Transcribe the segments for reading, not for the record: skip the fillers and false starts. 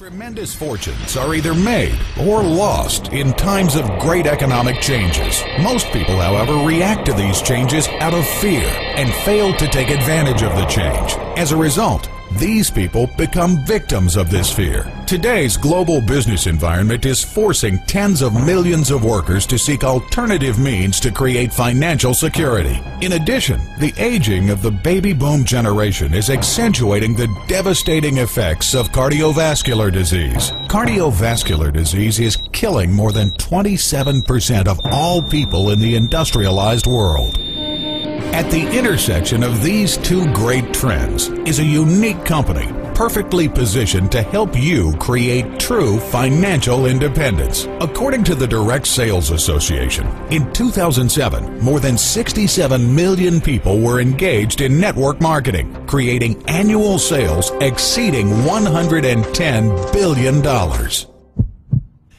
Tremendous fortunes are either made or lost in times of great economic changes. Most people, however, react to these changes out of fear and fail to take advantage of the change. As a result, these people become victims of this fear. Today's global business environment is forcing tens of millions of workers to seek alternative means to create financial security. In addition, the aging of the baby boom generation is accentuating the devastating effects of cardiovascular disease. Cardiovascular disease is killing more than 27% of all people in the industrialized world. At the intersection of these two great trends is a unique company perfectly positioned to help you create true financial independence. According to the Direct Sales Association, in 2007, more than 67 million people were engaged in network marketing, creating annual sales exceeding $110 billion.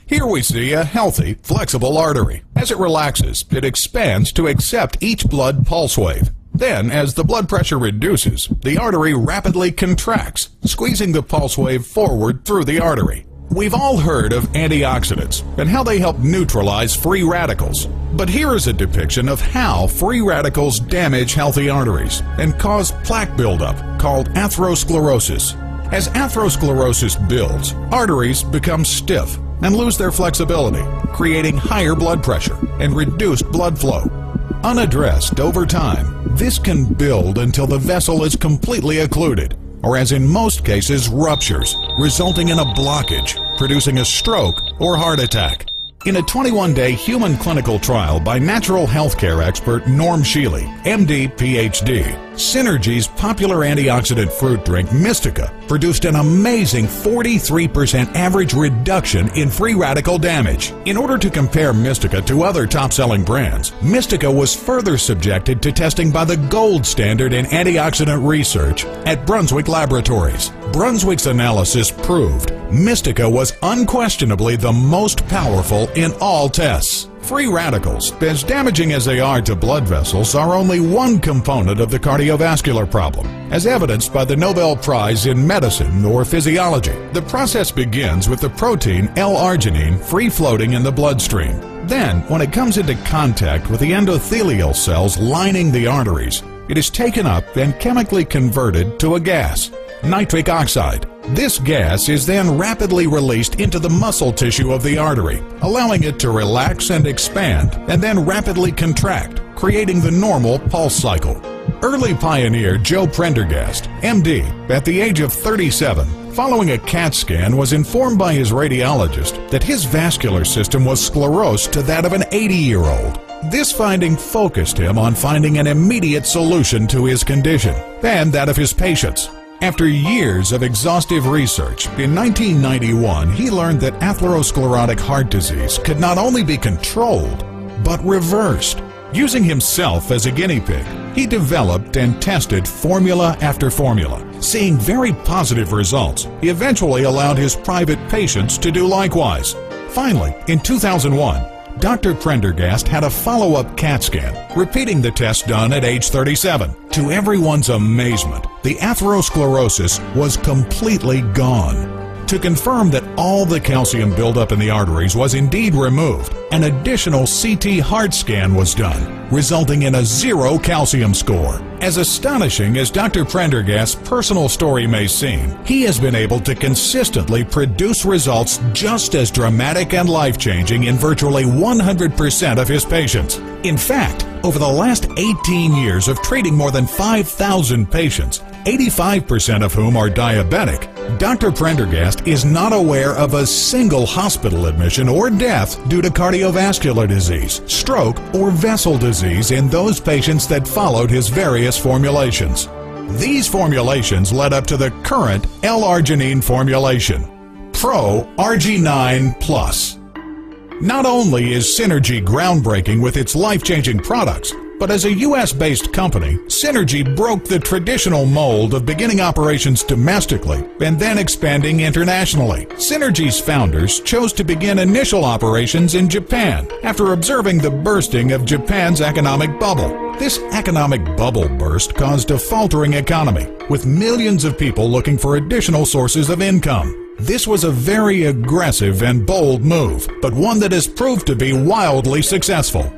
Here we see a healthy, flexible artery. As it relaxes, it expands to accept each blood pulse wave. Then, as the blood pressure reduces, the artery rapidly contracts, squeezing the pulse wave forward through the artery. We've all heard of antioxidants and how they help neutralize free radicals. But here is a depiction of how free radicals damage healthy arteries and cause plaque buildup called atherosclerosis. As atherosclerosis builds, arteries become stiff and lose their flexibility, creating higher blood pressure and reduced blood flow. Unaddressed over time, this can build until the vessel is completely occluded, or as in most cases, ruptures, resulting in a blockage, producing a stroke or heart attack. In a 21-day human clinical trial by natural healthcare expert Norm Shealy, MD, PhD, Synergy's popular antioxidant fruit drink Mystica produced an amazing 43% average reduction in free radical damage. In order to compare Mystica to other top-selling brands, Mystica was further subjected to testing by the gold standard in antioxidant research at Brunswick Laboratories. Brunswick's analysis proved Mystica was unquestionably the most powerful in all tests. Free radicals, as damaging as they are to blood vessels, are only one component of the cardiovascular problem, as evidenced by the Nobel Prize in Medicine or Physiology. The process begins with the protein L-arginine free-floating in the bloodstream. Then, when it comes into contact with the endothelial cells lining the arteries, it is taken up and chemically converted to a gas, nitric oxide. This gas is then rapidly released into the muscle tissue of the artery, allowing it to relax and expand, and then rapidly contract, creating the normal pulse cycle. Early pioneer Joe Prendergast, MD, at the age of 37, following a CAT scan, was informed by his radiologist that his vascular system was sclerosed to that of an 80-year-old. This finding focused him on finding an immediate solution to his condition and that of his patients. After years of exhaustive research, in 1991 he learned that atherosclerotic heart disease could not only be controlled, but reversed. Using himself as a guinea pig, he developed and tested formula after formula. Seeing very positive results, he eventually allowed his private patients to do likewise. Finally, in 2001, Dr. Prendergast had a follow-up CAT scan, repeating the test done at age 37. To everyone's amazement, the atherosclerosis was completely gone. To confirm that all the calcium buildup in the arteries was indeed removed, an additional CT heart scan was done, resulting in a 0 calcium score. As astonishing as Dr. Prendergast's personal story may seem, he has been able to consistently produce results just as dramatic and life-changing in virtually 100% of his patients. In fact, over the last 18 years of treating more than 5,000 patients, 85% of whom are diabetic, Dr. Prendergast is not aware of a single hospital admission or death due to cardiovascular disease, stroke, or vessel disease in those patients that followed his various formulations. These formulations led up to the current L-arginine formulation, Pro Argi9 Plus. Not only is Synergy groundbreaking with its life-changing products, but as a U.S.-based company, Synergy broke the traditional mold of beginning operations domestically and then expanding internationally. Synergy's founders chose to begin initial operations in Japan after observing the bursting of Japan's economic bubble. This economic bubble burst caused a faltering economy, with millions of people looking for additional sources of income. This was a very aggressive and bold move, but one that has proved to be wildly successful.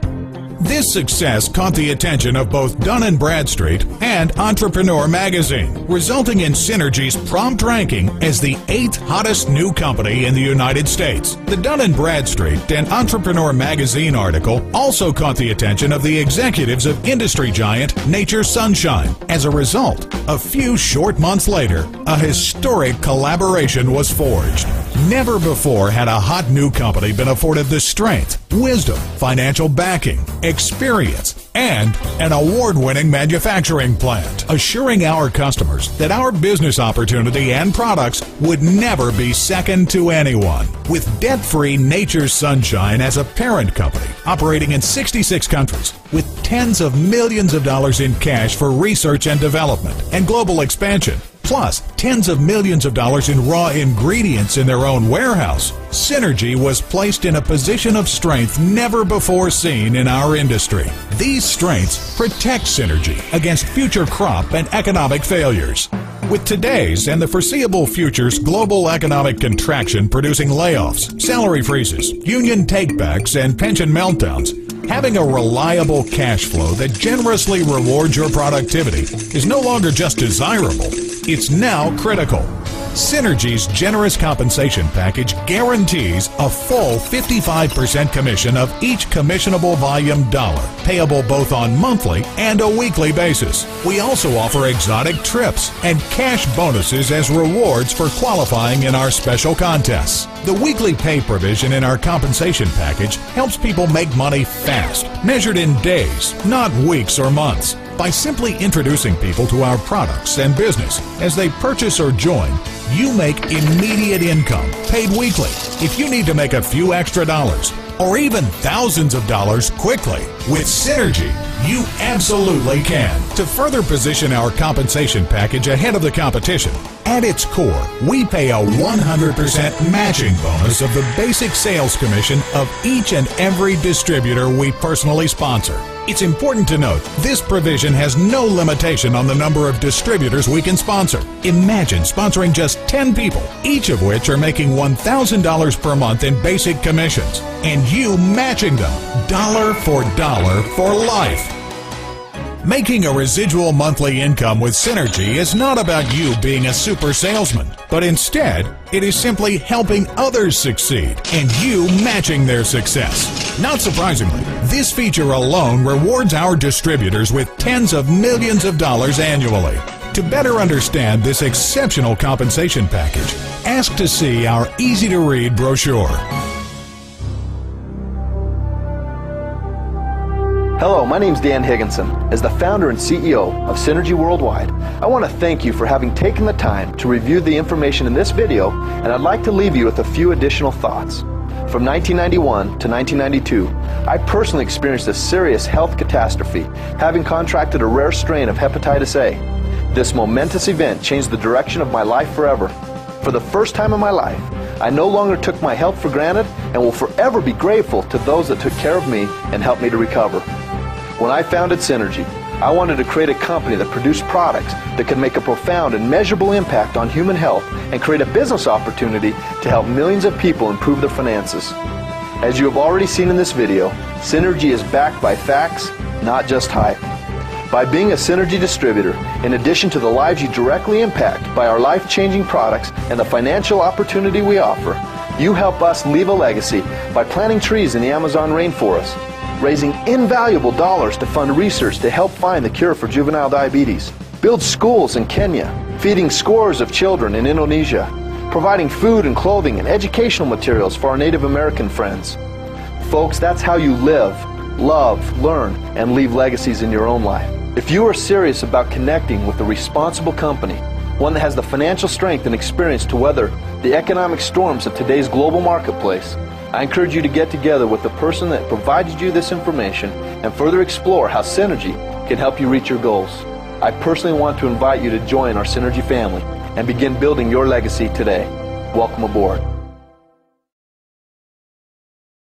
This success caught the attention of both Dun & Bradstreet and Entrepreneur magazine, resulting in Synergy's prompt ranking as the 8th hottest new company in the United States. The Dun & Bradstreet and Entrepreneur magazine article also caught the attention of the executives of industry giant Nature's Sunshine. As a result, a few short months later, a historic collaboration was forged. Never before had a hot new company been afforded the strength, wisdom, financial backing, experience, and an award-winning manufacturing plant, assuring our customers that our business opportunity and products would never be second to anyone. With debt-free Nature's Sunshine as a parent company, operating in 66 countries, with tens of millions of dollars in cash for research and development and global expansion, plus tens of millions of dollars in raw ingredients in their own warehouse, Synergy was placed in a position of strength never before seen in our industry. These strengths protect Synergy against future crop and economic failures. With today's and the foreseeable future's global economic contraction producing layoffs, salary freezes, union takebacks, and pension meltdowns, having a reliable cash flow that generously rewards your productivity is no longer just desirable, it's now critical. Synergy's generous compensation package guarantees a full 55% commission of each commissionable volume dollar, payable both on monthly and a weekly basis. We also offer exotic trips and cash bonuses as rewards for qualifying in our special contests. The weekly pay provision in our compensation package helps people make money fast, measured in days, not weeks or months. By simply introducing people to our products and business as they purchase or join, you make immediate income, paid weekly. If you need to make a few extra dollars, or even thousands of dollars quickly, with Synergy, you absolutely can. To further position our compensation package ahead of the competition, at its core, we pay a 100% matching bonus of the basic sales commission of each and every distributor we personally sponsor. It's important to note, this provision has no limitation on the number of distributors we can sponsor. Imagine sponsoring just 10 people, each of which are making $1,000 per month in basic commissions, and you matching them dollar for life. Making a residual monthly income with Synergy is not about you being a super salesman, but instead, it is simply helping others succeed and you matching their success. Not surprisingly, this feature alone rewards our distributors with tens of millions of dollars annually. To better understand this exceptional compensation package, ask to see our easy-to-read brochure. Hello, my name is Dan Higginson. As the founder and CEO of Synergy Worldwide, I want to thank you for having taken the time to review the information in this video, and I'd like to leave you with a few additional thoughts. From 1991 to 1992, I personally experienced a serious health catastrophe, having contracted a rare strain of hepatitis A. This momentous event changed the direction of my life forever. For the first time in my life, I no longer took my health for granted and will forever be grateful to those that took care of me and helped me to recover. When I founded Synergy, I wanted to create a company that produced products that could make a profound and measurable impact on human health and create a business opportunity to help millions of people improve their finances. As you have already seen in this video, Synergy is backed by facts, not just hype. By being a Synergy distributor, in addition to the lives you directly impact by our life-changing products and the financial opportunity we offer, you help us leave a legacy by planting trees in the Amazon rainforest, raising invaluable dollars to fund research to help find the cure for juvenile diabetes, build schools in Kenya, feeding scores of children in Indonesia, providing food and clothing and educational materials for our Native American friends. Folks, that's how you live, love, learn, and leave legacies in your own life. If you are serious about connecting with a responsible company, one that has the financial strength and experience to weather the economic storms of today's global marketplace, I encourage you to get together with the person that provided you this information and further explore how Synergy can help you reach your goals. I personally want to invite you to join our Synergy family and begin building your legacy today. Welcome aboard.